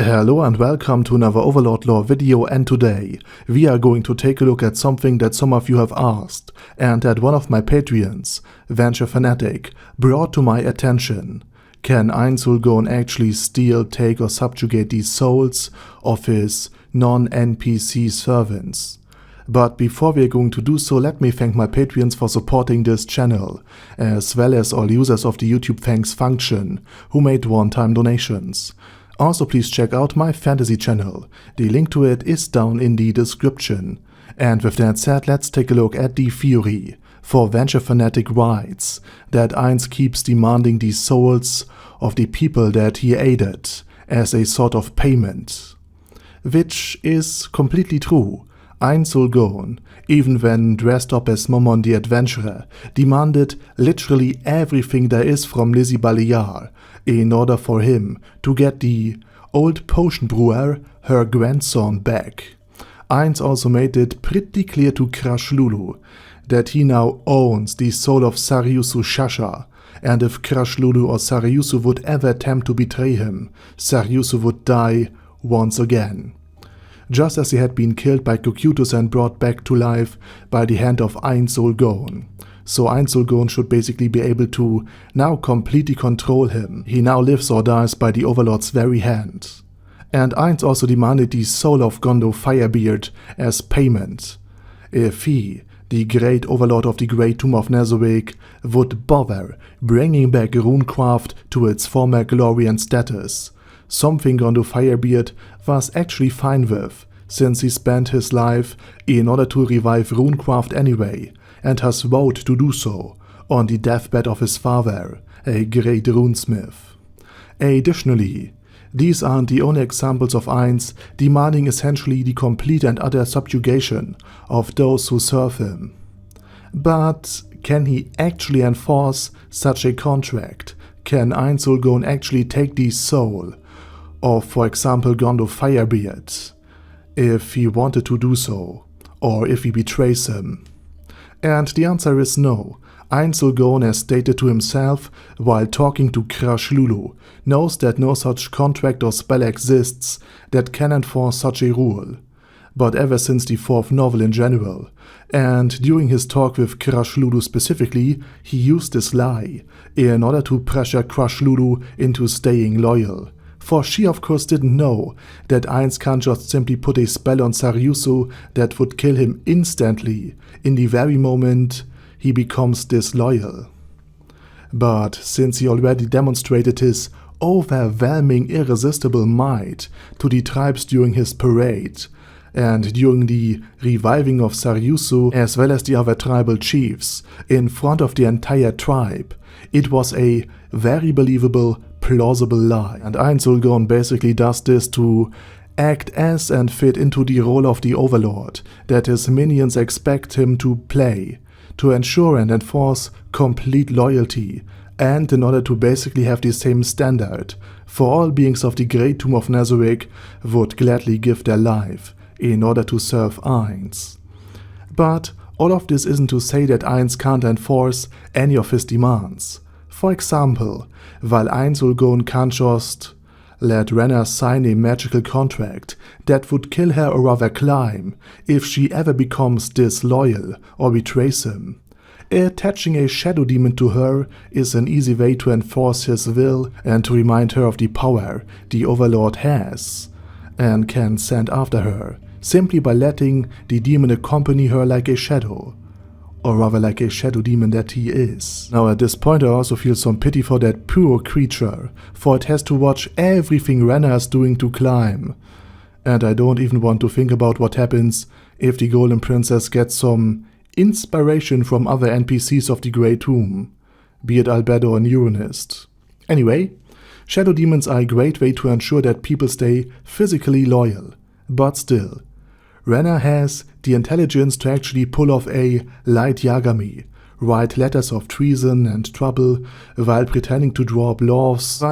Hello and welcome to another Overlord lore video, and today we are going to take a look at something that some of you have asked and that one of my Patreons, Venture Fanatic, brought to my attention. Can Ainz Ooal Gown actually steal, take or subjugate the souls of his non-NPC servants? But before we are going to do so, let me thank my Patreons for supporting this channel, as well as all users of the YouTube thanks function who made one-time donations. Also, please check out my fantasy channel. The link to it is down in the description. And with that said, let's take a look at the theory. For Venture Fanatic writes that Ainz keeps demanding the souls of the people that he aided as a sort of payment. Which is completely true. Ainz Ooal Gown, even when dressed up as Momon the Adventurer, demanded literally everything there is from Lizzie Balear in order for him to get the old potion brewer, her grandson, back. Ainz also made it pretty clear to Crush Lulu that he now owns the soul of Sariusu Shasha, and if Crush Lulu or Sariusu would ever attempt to betray him, Sariusu would die once again. Just as he had been killed by Cocytus and brought back to life by the hand of Ainz Ooal Gown. So Ainz Ooal Gown should basically be able to now completely control him. He now lives or dies by the Overlord's very hand. And Ainz also demanded the soul of Gondo Firebeard as payment. If he, the great Overlord of the Great Tomb of Nazarick, would bother bringing back Runecraft to its former glory and status. Something Gondo Firebeard was actually fine with, since he spent his life in order to revive Runecraft anyway, and has vowed to do so on the deathbed of his father, a great runesmith. Additionally, these aren't the only examples of Ainz demanding essentially the complete and utter subjugation of those who serve him. But can he actually enforce such a contract? Can Ainz Ooal Gown actually take the soul of, for example, Gondo Firebeard, if he wanted to do so, or if he betrays him? And the answer is no. Ainz Ooal Gown, as stated to himself while talking to Crush Lulu, knows that no such contract or spell exists that can enforce such a rule. But ever since the fourth novel in general, and during his talk with Crush Lulu specifically, he used this lie in order to pressure Crush Lulu into staying loyal. For she of course didn't know that Ainz can't just simply put a spell on Sariusu that would kill him instantly in the very moment he becomes disloyal. But since he already demonstrated his overwhelming irresistible might to the tribes during his parade, and during the reviving of Sariusu as well as the other tribal chiefs in front of the entire tribe, it was a very believable, plausible lie. And Ainz Ooal Gown basically does this to act as and fit into the role of the Overlord that his minions expect him to play, to ensure and enforce complete loyalty, and in order to basically have the same standard for all beings of the Great Tomb of Nazarick would gladly give their life in order to serve Ainz. But all of this isn't to say that Ainz can't enforce any of his demands. For example, while Ainz Ooal Gown can't just let Renna sign a magical contract that would kill her or rather climb if she ever becomes disloyal or betrays him, attaching a shadow demon to her is an easy way to enforce his will and to remind her of the power the Overlord has and can send after her, simply by letting the demon accompany her like a shadow. Or rather like a shadow demon that he is. Now at this point I also feel some pity for that poor creature, for it has to watch everything Renna is doing to climb. And I don't even want to think about what happens if the Golden Princess gets some inspiration from other NPCs of the Great Tomb, be it Albedo or Neuronist. Anyway, shadow demons are a great way to ensure that people stay physically loyal, but still, Renna has the intelligence to actually pull off a light Yagami, write letters of treason and trouble while pretending to draw up laws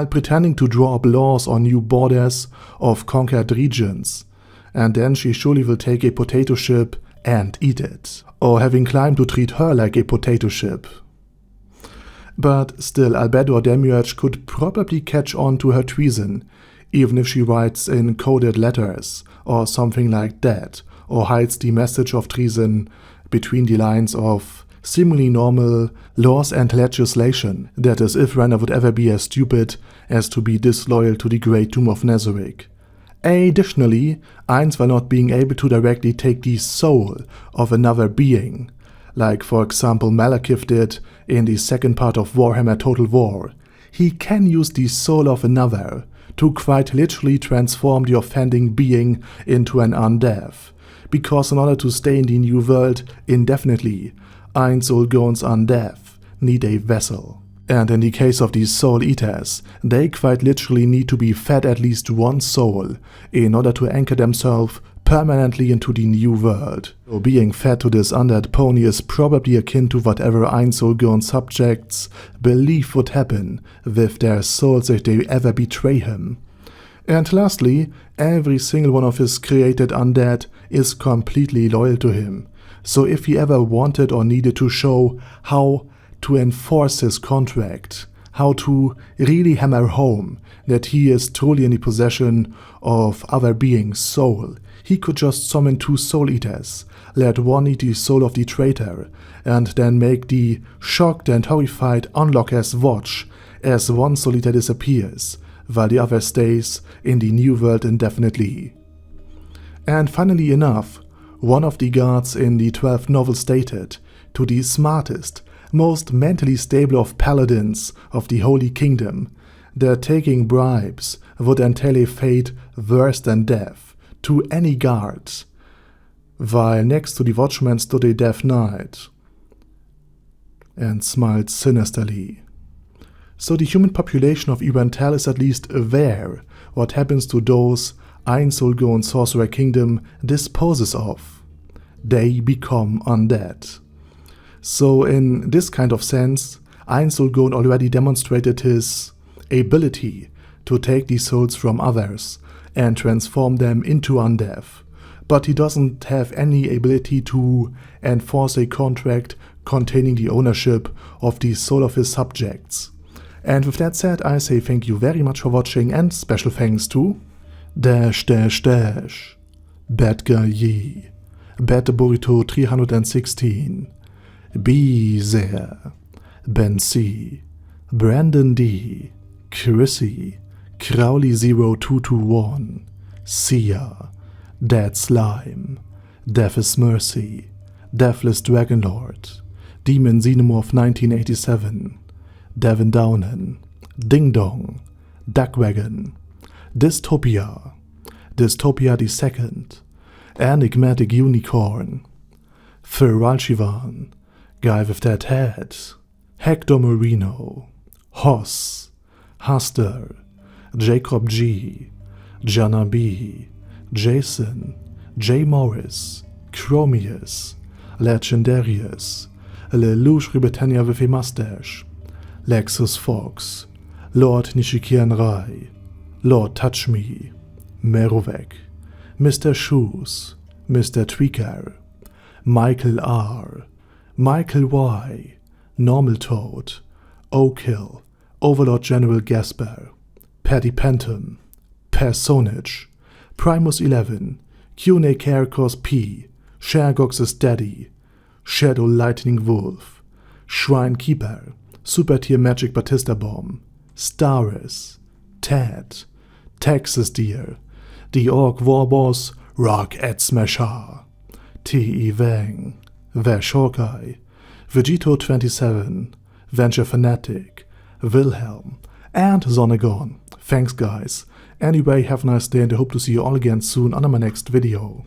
on new borders of conquered regions, and then she surely will take a potato chip and eat it, or having climbed to treat her like a potato chip. But still, Albedo or Demiurge could probably catch on to her treason even if she writes in coded letters or something like that, or hides the message of treason between the lines of seemingly normal laws and legislation. That is, if Renner would ever be as stupid as to be disloyal to the Great Tomb of Nazarick. Additionally, Ainz, while not being able to directly take the soul of another being, like for example Malekith did in the second part of Warhammer Total War, he can use the soul of another to quite literally transform the offending being into an undeath, because in order to stay in the New World indefinitely, Ainz Ooal Gown's undeath need a vessel. And in the case of these soul eaters, they quite literally need to be fed at least one soul in order to anchor themselves permanently into the New World. So being fed to this undead pony is probably akin to whatever Ainz Ooal Gown subjects believe would happen with their souls if they ever betray him. And lastly, every single one of his created undead is completely loyal to him. So if he ever wanted or needed to show how to enforce his contract, how to really hammer home that he is truly in the possession of other beings' soul, he could just summon 2 soul eaters, let one eat the soul of the traitor, and then make the shocked and horrified onlookers watch as one soul eater disappears, while the other stays in the New World indefinitely. And funnily enough, one of the guards in the 12th novel stated, to the smartest, most mentally stable of paladins of the Holy Kingdom, that taking bribes would entail a fate worse than death to any guard, while next to the watchman stood a deaf knight, and smiled sinisterly. So the human population of Irantel is at least aware what happens to those Ainz Ooal Gown Sorcerer Kingdom disposes of. They become undead. So in this kind of sense, Ainz Ooal Gown already demonstrated his ability to take the souls from others and transform them into undeath, but he doesn't have any ability to enforce a contract containing the ownership of the soul of his subjects. And with that said, I say thank you very much for watching, and special thanks to Bad Guy Ye, Bad Burrito 316, Be There, Ben C, Brandon D, Chrissy, Crowley 0221, Sia, Dead Slime, Death is Mercy, Deathless Dragonlord, Demon Xenomorph 1987, Devin Downen, Ding Dong, Duckwagon, Dystopia, Dystopia II, Enigmatic Unicorn, Feralchivan, Guy with That Head, Hector Marino, Hoss, Huster, Jacob G, Jana B, Jason, J. Morris, Chromius, Legendarius, Lelouch Britannia with a Mustache, Lexus Fox, Lord Nishikian Rai, Lord Touch Me, Merovec, Mr. Shoes, Mr. Tweaker, Michael R, Michael Y, Normal Toad, Oak Hill, Overlord General Gasper, Paddy Pentum, Personage, Primus 11, Cune Carcos P, Shergox's Daddy, Shadow Lightning Wolf, Shrine Keeper, Super Tier Magic Batista Bomb, Staris, Ted, Texas Deer, The Orc Warboss, Rock Ed Smasher, T.E. Wang, Vash Hawkeye, Vegito 27, Venture Fanatic, Wilhelm, and Zonegon. Thanks guys. Anyway, have a nice day and I hope to see you all again soon on my next video.